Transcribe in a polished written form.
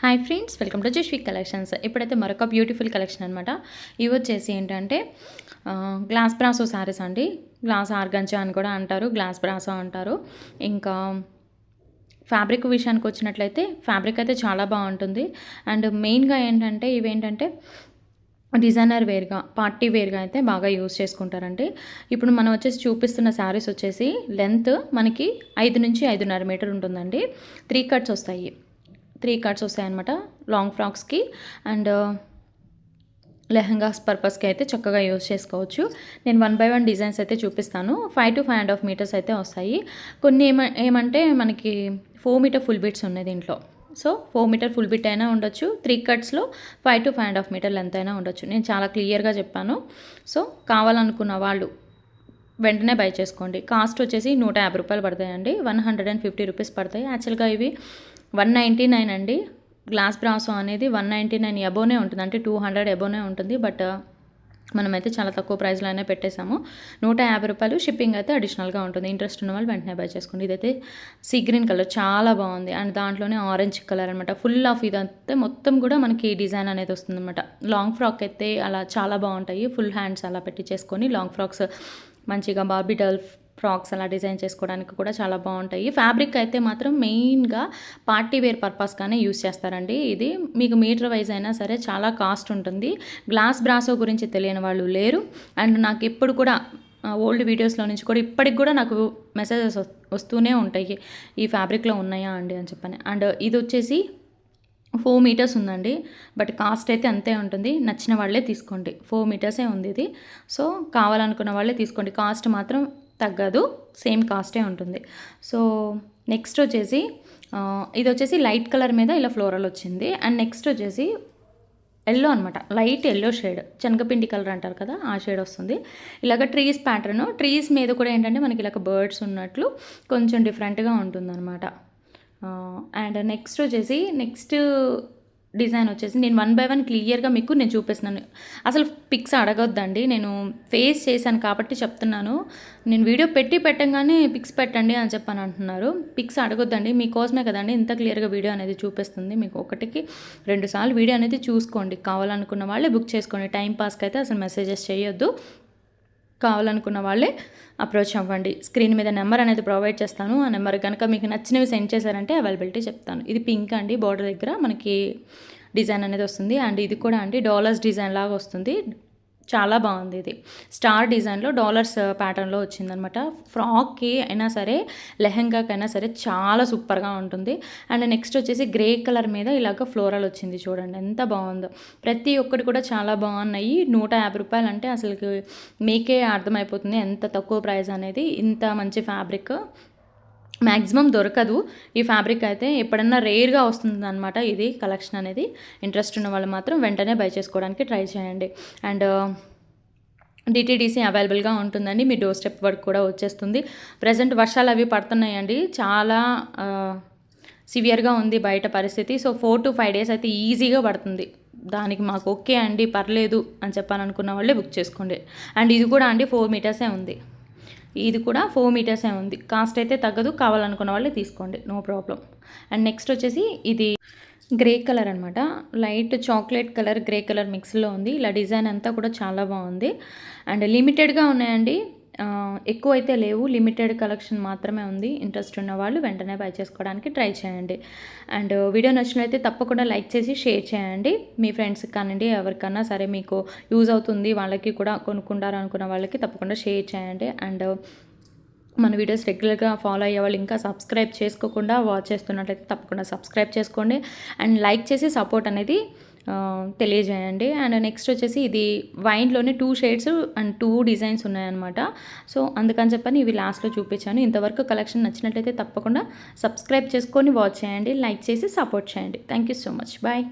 Hi friends, welcome to Jasvi collections. ఇప్పుడైతే మరొక beautiful collection అనమాట. ఇవి వచ్చేసి ఏంటంటే గ్లాస్ బ్రాసో శారీస్ అండి. గ్లాస్ ఆర్గంజా అని కూడా అంటారు, గ్లాస్ బ్రాసో అంటారు. ఇంకా ఫ్యాబ్రిక్ విషయానికి వచ్చినట్లయితే ఫ్యాబ్రిక్ అయితే చాలా బాగుంటుంది. అండ్ మెయిన్గా ఏంటంటే ఇవేంటంటే డిజైనర్ వేర్గా, పార్టీ వేర్గా అయితే బాగా యూజ్ చేసుకుంటారండి. ఇప్పుడు మనం వచ్చేసి చూపిస్తున్న శారీస్ వచ్చేసి లెంత్ మనకి 5 నుంచి 5.5 మీటర్ ఉంటుందండి. 3 కట్స్ వస్తాయి. 3 కట్స్ వస్తాయన్నమాట లాంగ్ ఫ్రాక్స్కి. అండ్ లెహంగాస్ పర్పస్కి అయితే చక్కగా యూజ్ చేసుకోవచ్చు. నేను 1 by 1 డిజైన్స్ అయితే చూపిస్తాను. 5 to 5.5 మీటర్స్ అయితే వస్తాయి. కొన్ని ఏమంటే మనకి 4 మీటర్ ఫుల్ బిట్స్ ఉన్నాయి దీంట్లో. సో 4 మీటర్ ఫుల్ బిట్ అయినా ఉండొచ్చు, 3 కట్స్లో 5 to 5.5 మీటర్ లెంత్ అయినా ఉండొచ్చు. నేను చాలా క్లియర్గా చెప్పాను. సో కావాలనుకున్న వాళ్ళు వెంటనే బై చేసుకోండి. కాస్ట్ వచ్చేసి 150 రూపాయలు పడతాయండి. 150 రూపీస్ పడతాయి. యాక్చువల్గా ఇవి 199 అండి. గ్లాస్ బ్రాసో అనేది 199 అబోనే ఉంటుంది, అంటే 200 అబోనే ఉంటుంది. బట్ మనమైతే చాలా తక్కువ ప్రైస్లో అయినా పెట్టేశాము. 150 రూపాయలు. షిప్పింగ్ అయితే అడిషనల్గా ఉంటుంది. ఇంట్రెస్ట్ ఉన్న వాళ్ళు వెంటనే బై చేసుకోండి. ఇదైతే సీ గ్రీన్ కలర్ చాలా బాగుంది. అండ్ దాంట్లోనే ఆరెంజ్ కలర్ అనమాట. ఫుల్ ఆఫ్ ఇదంతా మొత్తం కూడా మనకి డిజైన్ అనేది వస్తుంది అనమాట. లాంగ్ ఫ్రాక్ అయితే అలా చాలా బాగుంటాయి. ఫుల్ హ్యాండ్స్ అలా పెట్టి చేసుకొని లాంగ్ ఫ్రాక్స్ మంచిగా బార్బీ డాల్ ఫ్రాక్స్ అలా డిజైన్ చేసుకోవడానికి కూడా చాలా బాగుంటాయి. ఫ్యాబ్రిక్ అయితే మాత్రం మెయిన్గా పార్టీ వేర్ పర్పస్గానే యూస్ చేస్తారండి. ఇది మీకు మీటర్ వైజ్ అయినా సరే చాలా కాస్ట్ ఉంటుంది. గ్లాస్ బ్రాసో గురించి తెలియని వాళ్ళు లేరు. అండ్ నాకు ఎప్పుడు కూడా ఓల్డ్ వీడియోస్లో నుంచి కూడా ఇప్పటికి కూడా నాకు మెసేజెస్ వస్తూనే ఉంటాయి, ఈ ఫ్యాబ్రిక్లో ఉన్నాయా అండి అని చెప్పని. అండ్ ఇది వచ్చేసి 4 మీటర్స్ ఉందండి. బట్ కాస్ట్ అయితే అంతే ఉంటుంది. నచ్చిన వాళ్ళే తీసుకోండి. 4 మీటర్సే ఉంది ఇది. సో కావాలనుకున్న వాళ్ళే తీసుకోండి. కాస్ట్ మాత్రం తగ్గదు, సేమ్ కాస్టే ఉంటుంది. సో నెక్స్ట్ వచ్చేసి ఇది వచ్చేసి లైట్ కలర్ మీద ఇలా ఫ్లోరల్ వచ్చింది. అండ్ నెక్స్ట్ వచ్చేసి ఎల్లో అనమాట, లైట్ ఎల్లో షేడ్, శనగపిండి కలర్ అంటారు కదా, ఆ షేడ్ వస్తుంది. ఇలాగ ట్రీస్ ప్యాటర్న్, ట్రీస్ మీద కూడా ఏంటంటే మనకి ఇలాగ బర్డ్స్ ఉన్నట్లు కొంచెం డిఫరెంట్గా ఉంటుందన్నమాట. అండ్ నెక్స్ట్ వచ్చేసి నెక్స్ట్ డిజైన్ వచ్చేసి నేను 1 by 1 క్లియర్గా మీకు నేను చూపిస్తున్నాను. అసలు పిక్స్ అడగొద్దండి, నేను ఫేస్ చేశాను కాబట్టి చెప్తున్నాను. నేను వీడియో పెట్టంగానే పిక్స్ పెట్టండి అని చెప్పని అంటున్నారు. పిక్స్ అడగొద్దండి, మీకోసమే కదండి ఇంత క్లియర్గా వీడియో అనేది చూపిస్తుంది. మీకు 1కి 2 సార్లు వీడియో అనేది చూసుకోండి. కావాలనుకున్న వాళ్ళే బుక్ చేసుకోండి. టైం పాస్కి అయితే అసలు మెసేజెస్ చేయొద్దు. కావాలనుకున్న వాళ్ళే అప్రోచ్ అవ్వండి. స్క్రీన్ మీద నెంబర్ అనేది ప్రొవైడ్ చేస్తాను. ఆ నెంబర్ కనుక మీకు నచ్చినవి సెండ్ చేశారంటే అవైలబిలిటీ చెప్తాను. ఇది పింక్ అండి, బార్డర్ దగ్గర మనకి డిజైన్ అనేది వస్తుంది. అండ్ ఇది కూడా అండి డాలర్స్ డిజైన్ లాగా వస్తుంది. చాలా బాగుంది. ఇది స్టార్ డిజైన్లో డాలర్స్ ప్యాటర్న్లో వచ్చిందనమాట. ఫ్రాక్కి అయినా సరే, లెహంగాకైనా సరే చాలా సూపర్గా ఉంటుంది. అండ్ నెక్స్ట్ వచ్చేసి గ్రే కలర్ మీద ఇలాగ ఫ్లోరల్ వచ్చింది. చూడండి ఎంత బాగుందో. ప్రతి ఒక్కటి కూడా చాలా బాగున్నాయి. 150 రూపాయలు అంటే అసలు మీకే అర్థమైపోతుంది ఎంత తక్కువ ప్రైస్ అనేది. ఇంత మంచి ఫ్యాబ్రిక్ మ్యాక్సిమం దొరకదు. ఈ ఫ్యాబ్రిక్ అయితే ఎప్పుడన్నా రేర్గా వస్తుంది అనమాట. ఇది కలెక్షన్ అనేది ఇంట్రెస్ట్ ఉన్న వాళ్ళు మాత్రం వెంటనే బై చేసుకోవడానికి ట్రై చేయండి. అండ్ డిటీడీసీ అవైలబుల్గా ఉంటుందండి. మీ డోర్ స్టెప్ వరకు కూడా వచ్చేస్తుంది. ప్రజెంట్ వర్షాలు అవి పడుతున్నాయండి, చాలా సివియర్గా ఉంది బయట పరిస్థితి. సో 4 to 5 days అయితే ఈజీగా పడుతుంది. దానికి మాకు ఓకే అండి, పర్లేదు అని చెప్పాను అనుకున్న వాళ్ళే బుక్ చేసుకోండి. అండ్ ఇది కూడా అండి 4 మీటర్సే ఉంది. ఇది కూడా 4 మీటర్సే ఉంది. కాస్ట్ అయితే తగ్గదు. కావాలనుకున్న వాళ్ళే తీసుకోండి, నో ప్రాబ్లం. అండ్ నెక్స్ట్ వచ్చేసి ఇది గ్రే కలర్ అనమాట. Light chocolate colour, grey colour మిక్స్లో ఉంది. ఇలా డిజైన్ అంతా కూడా చాలా బాగుంది. అండ్ లిమిటెడ్గా ఉన్నాయండి, ఎక్కువ అయితే లేవు. లిమిటెడ్ కలెక్షన్ మాత్రమే ఉంది. ఇంట్రెస్ట్ ఉన్న వాళ్ళు వెంటనే బై చేసుకోవడానికి ట్రై చేయండి. అండ్ వీడియో నచ్చినట్లయితే తప్పకుండా లైక్ చేసి షేర్ చేయండి. మీ ఫ్రెండ్స్కి కానివ్వండి, ఎవరికన్నా సరే మీకు యూజ్ అవుతుంది, వాళ్ళకి కూడా కొనుక్కుంటారు అనుకున్న వాళ్ళకి తప్పకుండా షేర్ చేయండి. అండ్ మన వీడియోస్ రెగ్యులర్గా ఫాలో అయ్యే వాళ్ళు ఇంకా సబ్స్క్రైబ్ చేసుకోకుండా వాచ్ చేస్తున్నట్లయితే తప్పకుండా సబ్స్క్రైబ్ చేసుకోండి. అండ్ లైక్ చేసి సపోర్ట్ అనేది తెలియజేయండి. అండ్ నెక్స్ట్ వచ్చేసి ఇది వైన్లోనే 2 షేడ్స్ అండ్ 2 డిజైన్స్ ఉన్నాయన్నమాట. సో అందుకని చెప్పని ఇవి లాస్ట్లో చూపించాను. ఇంతవరకు కలెక్షన్ నచ్చినట్లయితే తప్పకుండా సబ్స్క్రైబ్ చేసుకొని వాచ్ చేయండి, లైక్ చేసి సపోర్ట్ చేయండి. Thank you so much. Bye.